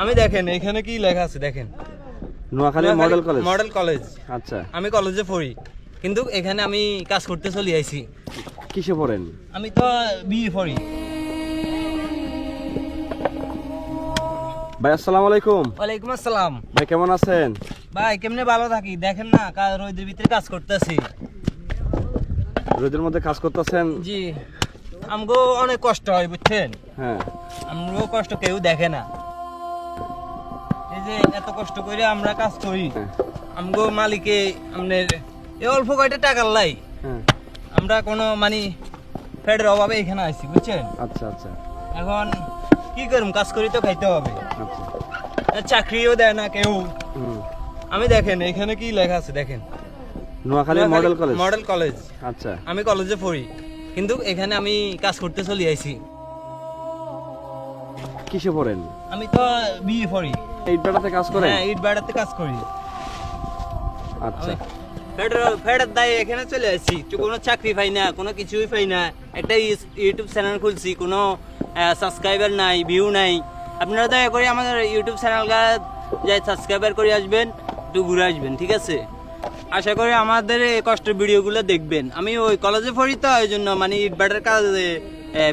আমি দেখেন এখানে কি লেখা আছে দেখেন, Noakhali model college. Model college. আচ্ছা, আমি কলেজে পড়ি, কিন্তু এখানে আমি কাজ করতে চলে আইছি। কিসে পড়েন? আমি তো বিএ পড়ি। ভাই আসসালামু আলাইকুম। ওয়ালাইকুম আসসালাম। ভাই কেমন আছেন? ভাই কেমনে ভালো থাকি, দেখেন না রোদের ভিতরে কাজ করতেছি। রোদের মধ্যে কাজ করতেছেন? জি, আমগো অনেক কষ্ট হয় বুঝছেন। হ্যাঁ, আমগো কষ্ট কেউ দেখে না। এই যে এত কষ্ট করে আমরা কাজ করি, আমগো মালিকে আমনের এই অল্প কয়টা টাকার লাই হ্যাঁ। আমরা কোনো মানে ফেডের অভাবে এখানে আইছি বুঝছেন। আচ্ছা আচ্ছা এখন কি করুম, কাজ করি তো খাইতে হবে। আচ্ছা। চাকরিও দেয় না কেউ। হুম। আমি দেখেন এখানে কি লেখা আছে দেখেন, Noakhali model college. Model college. আচ্ছা, আমি কলেজে পড়ি, কিন্তু এখানে আমি কাজ করতে চলে আইছি। কিসে পড়েন? আমি তো বিএ পড়ি। ইট ভাটাতে কাজ করেন? হ্যাঁ, ইট ভাটাতে কাজ করি। আচ্ছা। ফেডের দায় এখানে চলে আসছি, কোনো চাকরি পাই না, কোনো কিছুই পাই না। একটা ইউটিউব চ্যানেল খুলছি, কোনো সাবস্ক্রাইবার নাই, ভিউ নাই। আপনারা দয়া করে আমাদের ইউটিউব চ্যানেলটা যাই সাবস্ক্রাইবার করে আসবেন, একটু ঘুরে আসবেন, ঠিক আছে? আশা করি আমাদের এই কষ্টের ভিডিওগুলো দেখবেন। আমি ওই কলেজে পড়ি তো, ওই জন্য মানে ইটভাটার কাজে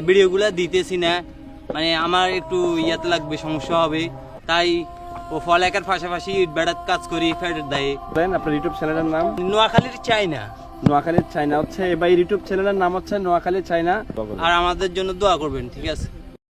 ভিডিওগুলো দিতেছি না, মানে আমার একটু ইয়াতে লাগবে, সমস্যা হবে। তাই ও ফলেকার পাশাপাশি ইটভাটার কাজ করি ফেডের দায়ে। আপনার ইউটিউব চ্যানেলের নাম? নোয়াখালীর চাইনা। নোয়াখালীর চাইনা হচ্ছে। এবার ইউটিউব চ্যানেলের নাম হচ্ছে নোয়াখালী চাইনা। আর আমাদের জন্য দোয়া করবেন, ঠিক আছে?